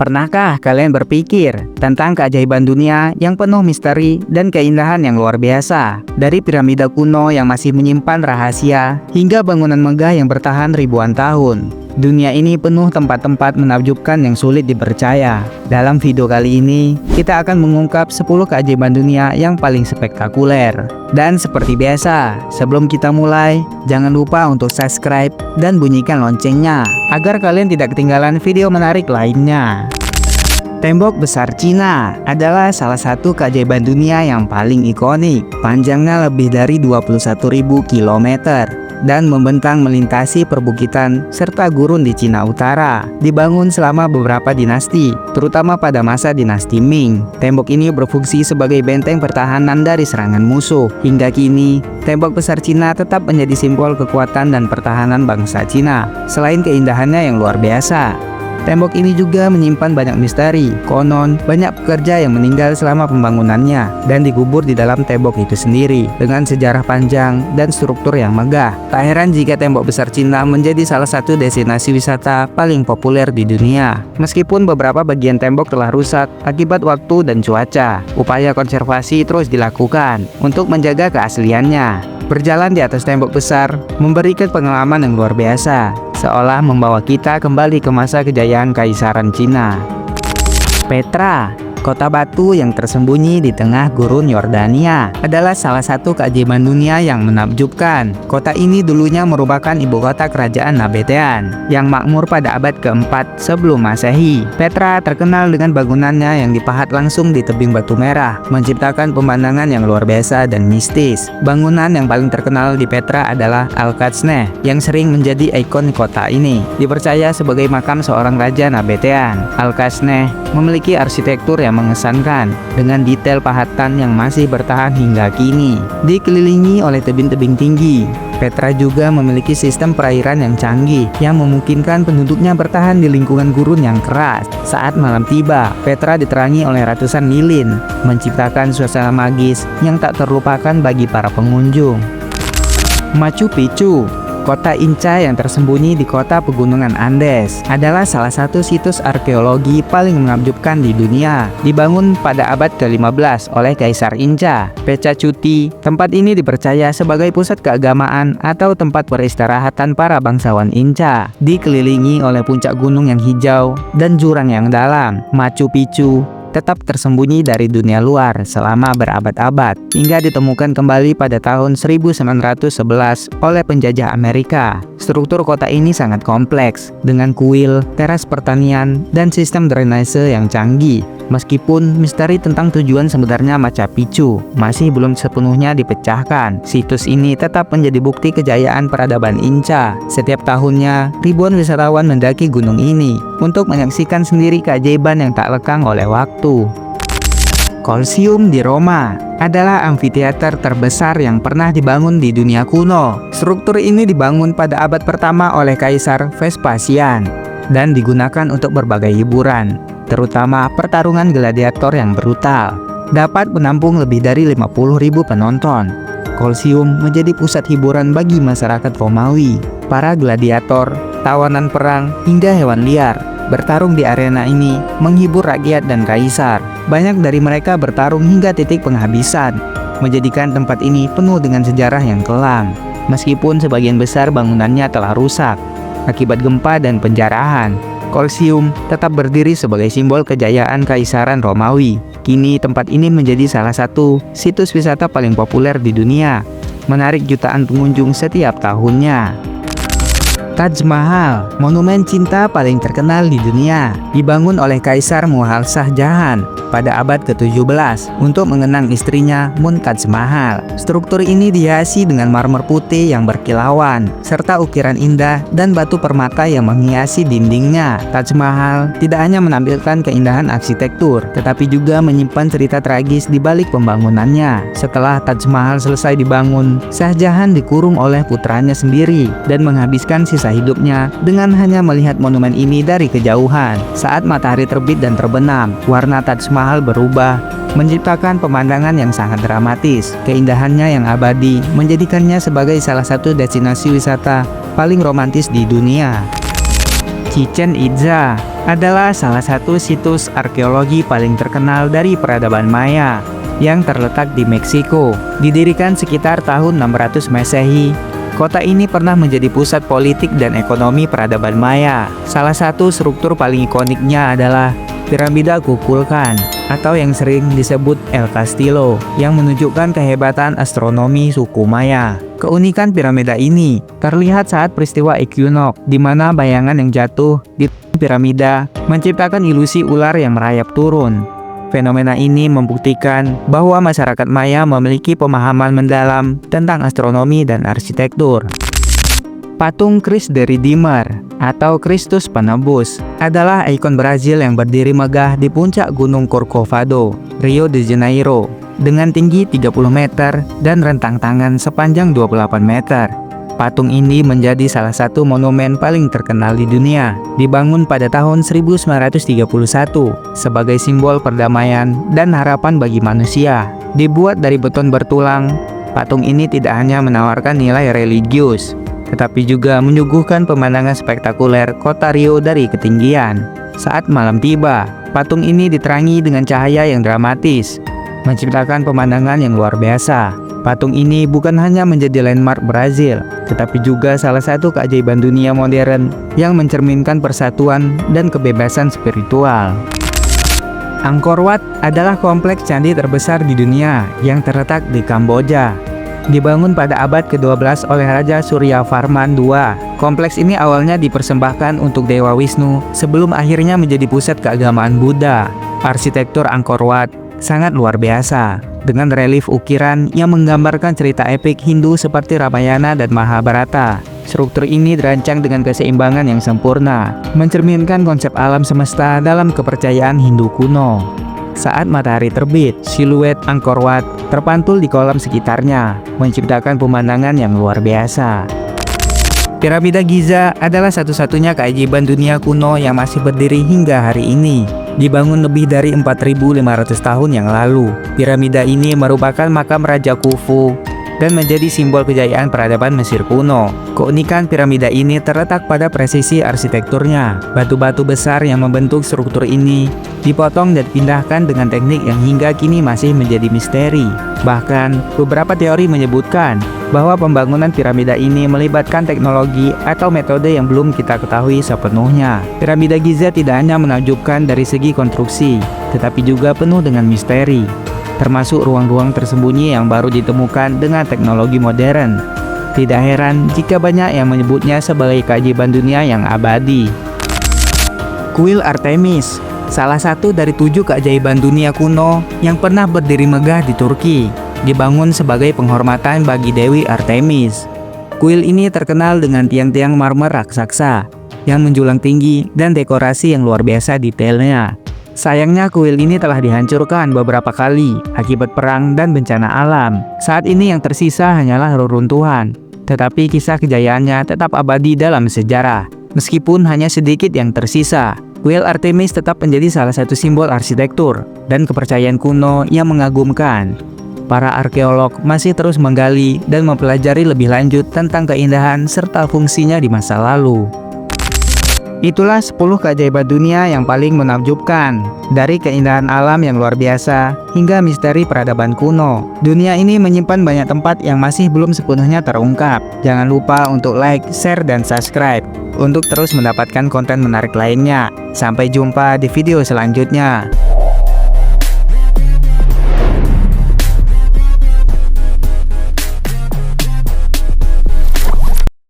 Pernahkah kalian berpikir tentang keajaiban dunia yang penuh misteri dan keindahan yang luar biasa? Dari piramida kuno yang masih menyimpan rahasia, hingga bangunan megah yang bertahan ribuan tahun. Dunia ini penuh tempat-tempat menakjubkan yang sulit dipercaya. Dalam video kali ini, kita akan mengungkap 10 keajaiban dunia yang paling spektakuler. Dan seperti biasa, sebelum kita mulai, jangan lupa untuk subscribe dan bunyikan loncengnya, agar kalian tidak ketinggalan video menarik lainnya. Tembok besar Cina adalah salah satu keajaiban dunia yang paling ikonik. Panjangnya lebih dari 21.000 km dan membentang melintasi perbukitan serta gurun di Cina Utara. Dibangun selama beberapa dinasti, terutama pada masa dinasti Ming. Tembok ini berfungsi sebagai benteng pertahanan dari serangan musuh. Hingga kini, tembok besar Cina tetap menjadi simbol kekuatan dan pertahanan bangsa Cina. Selain keindahannya yang luar biasa, tembok ini juga menyimpan banyak misteri. Konon, banyak pekerja yang meninggal selama pembangunannya dan dikubur di dalam tembok itu sendiri, dengan sejarah panjang dan struktur yang megah. Tak heran jika tembok besar Cina menjadi salah satu destinasi wisata paling populer di dunia. Meskipun beberapa bagian tembok telah rusak akibat waktu dan cuaca, upaya konservasi terus dilakukan untuk menjaga keasliannya. Berjalan di atas tembok besar memberikan pengalaman yang luar biasa, seolah membawa kita kembali ke masa kejayaan Kaisaran Cina. Petra, kota batu yang tersembunyi di tengah gurun Yordania, adalah salah satu keajaiban dunia yang menakjubkan. Kota ini dulunya merupakan ibu kota kerajaan Nabatean yang makmur pada abad keempat sebelum Masehi. Petra terkenal dengan bangunannya yang dipahat langsung di tebing batu merah, menciptakan pemandangan yang luar biasa dan mistis. Bangunan yang paling terkenal di Petra adalah Al-Qatsneh, yang sering menjadi ikon kota ini. Dipercaya sebagai makam seorang raja Nabatean, Al-Qatsneh memiliki arsitektur yang mengesankan dengan detail pahatan yang masih bertahan hingga kini. Dikelilingi oleh tebing-tebing tinggi, Petra juga memiliki sistem perairan yang canggih yang memungkinkan penduduknya bertahan di lingkungan gurun yang keras. Saat malam tiba, Petra diterangi oleh ratusan lilin, menciptakan suasana magis yang tak terlupakan bagi para pengunjung. Machu Picchu, kota Inca yang tersembunyi di kota pegunungan Andes, adalah salah satu situs arkeologi paling menakjubkan di dunia. Dibangun pada abad ke-15 oleh Kaisar Inca, Pachacuti, tempat ini dipercaya sebagai pusat keagamaan atau tempat peristirahatan para bangsawan Inca. Dikelilingi oleh puncak gunung yang hijau dan jurang yang dalam, Machu Picchu tetap tersembunyi dari dunia luar selama berabad-abad, hingga ditemukan kembali pada tahun 1911 oleh penjajah Amerika. Struktur kota ini sangat kompleks, dengan kuil, teras pertanian, dan sistem drainase yang canggih. Meskipun misteri tentang tujuan sebenarnya Machu Picchu masih belum sepenuhnya dipecahkan, situs ini tetap menjadi bukti kejayaan peradaban Inca. Setiap tahunnya, ribuan wisatawan mendaki gunung ini untuk menyaksikan sendiri keajaiban yang tak lekang oleh waktu. Colosseum di Roma adalah amfiteater terbesar yang pernah dibangun di dunia kuno. Struktur ini dibangun pada abad pertama oleh Kaisar Vespasian dan digunakan untuk berbagai hiburan, terutama pertarungan gladiator yang brutal. Dapat menampung lebih dari 50.000 penonton. Colosseum menjadi pusat hiburan bagi masyarakat Romawi. Para gladiator, tawanan perang, hingga hewan liar bertarung di arena ini menghibur rakyat dan kaisar. Banyak dari mereka bertarung hingga titik penghabisan, menjadikan tempat ini penuh dengan sejarah yang kelam. Meskipun sebagian besar bangunannya telah rusak akibat gempa dan penjarahan, Colosseum tetap berdiri sebagai simbol kejayaan Kaisaran Romawi. Kini tempat ini menjadi salah satu situs wisata paling populer di dunia, menarik jutaan pengunjung setiap tahunnya. Taj Mahal, monumen cinta paling terkenal di dunia, dibangun oleh Kaisar Mughal Shah Jahan pada abad ke-17 untuk mengenang istrinya Mumtaz Mahal. Struktur ini dihiasi dengan marmer putih yang berkilauan, serta ukiran indah dan batu permata yang menghiasi dindingnya. Taj Mahal tidak hanya menampilkan keindahan arsitektur, tetapi juga menyimpan cerita tragis di balik pembangunannya. Setelah Taj Mahal selesai dibangun, Shah Jahan dikurung oleh putranya sendiri dan menghabiskan sisa hidupnya dengan hanya melihat monumen ini dari kejauhan. Saat matahari terbit dan terbenam, warna Taj Mahal berubah, menciptakan pemandangan yang sangat dramatis. Keindahannya yang abadi menjadikannya sebagai salah satu destinasi wisata paling romantis di dunia. Chichen Itza, adalah salah satu situs arkeologi paling terkenal dari peradaban Maya yang terletak di Meksiko. Didirikan sekitar tahun 600 Masehi, kota ini pernah menjadi pusat politik dan ekonomi peradaban Maya. Salah satu struktur paling ikoniknya adalah piramida Kukulkan, atau yang sering disebut El Castillo, yang menunjukkan kehebatan astronomi suku Maya. Keunikan piramida ini terlihat saat peristiwa equinox, di mana bayangan yang jatuh di piramida menciptakan ilusi ular yang merayap turun. Fenomena ini membuktikan bahwa masyarakat Maya memiliki pemahaman mendalam tentang astronomi dan arsitektur. Patung Christ the Redeemer atau Kristus Penebus adalah ikon Brazil yang berdiri megah di puncak Gunung Corcovado, Rio de Janeiro, dengan tinggi 30 meter dan rentang tangan sepanjang 28 meter. Patung ini menjadi salah satu monumen paling terkenal di dunia, dibangun pada tahun 1931 sebagai simbol perdamaian dan harapan bagi manusia. Dibuat dari beton bertulang, patung ini tidak hanya menawarkan nilai religius, tetapi juga menyuguhkan pemandangan spektakuler kota Rio dari ketinggian. Saat malam tiba, patung ini diterangi dengan cahaya yang dramatis, menciptakan pemandangan yang luar biasa. Patung ini bukan hanya menjadi landmark Brazil, tetapi juga salah satu keajaiban dunia modern yang mencerminkan persatuan dan kebebasan spiritual. Angkor Wat adalah kompleks candi terbesar di dunia yang terletak di Kamboja. Dibangun pada abad ke-12 oleh Raja Surya Varman II, kompleks ini awalnya dipersembahkan untuk Dewa Wisnu sebelum akhirnya menjadi pusat keagamaan Buddha. Arsitektur Angkor Wat sangat luar biasa, dengan relief ukiran yang menggambarkan cerita epik Hindu seperti Ramayana dan Mahabharata. Struktur ini dirancang dengan keseimbangan yang sempurna, mencerminkan konsep alam semesta dalam kepercayaan Hindu kuno. Saat matahari terbit, siluet Angkor Wat terpantul di kolam sekitarnya, menciptakan pemandangan yang luar biasa. Piramida Giza adalah satu-satunya keajaiban dunia kuno yang masih berdiri hingga hari ini. Dibangun lebih dari 4.500 tahun yang lalu, piramida ini merupakan makam Raja Khufu dan menjadi simbol kejayaan peradaban Mesir kuno. Keunikan piramida ini terletak pada presisi arsitekturnya. Batu-batu besar yang membentuk struktur ini dipotong dan dipindahkan dengan teknik yang hingga kini masih menjadi misteri. Bahkan, beberapa teori menyebutkan bahwa pembangunan piramida ini melibatkan teknologi atau metode yang belum kita ketahui sepenuhnya. Piramida Giza tidak hanya menakjubkan dari segi konstruksi, tetapi juga penuh dengan misteri, termasuk ruang-ruang tersembunyi yang baru ditemukan dengan teknologi modern. Tidak heran jika banyak yang menyebutnya sebagai keajaiban dunia yang abadi. Kuil Artemis, salah satu dari 7 keajaiban dunia kuno yang pernah berdiri megah di Turki, dibangun sebagai penghormatan bagi Dewi Artemis. Kuil ini terkenal dengan tiang-tiang marmer raksasa yang menjulang tinggi dan dekorasi yang luar biasa detailnya. Sayangnya kuil ini telah dihancurkan beberapa kali akibat perang dan bencana alam. Saat ini yang tersisa hanyalah reruntuhan, tetapi kisah kejayaannya tetap abadi dalam sejarah. Meskipun hanya sedikit yang tersisa, kuil Artemis tetap menjadi salah satu simbol arsitektur dan kepercayaan kuno yang mengagumkan. Para arkeolog masih terus menggali dan mempelajari lebih lanjut tentang keindahan serta fungsinya di masa lalu. Itulah 10 keajaiban dunia yang paling menakjubkan. Dari keindahan alam yang luar biasa hingga misteri peradaban kuno, dunia ini menyimpan banyak tempat yang masih belum sepenuhnya terungkap. Jangan lupa untuk like, share, dan subscribe untuk terus mendapatkan konten menarik lainnya. Sampai jumpa di video selanjutnya.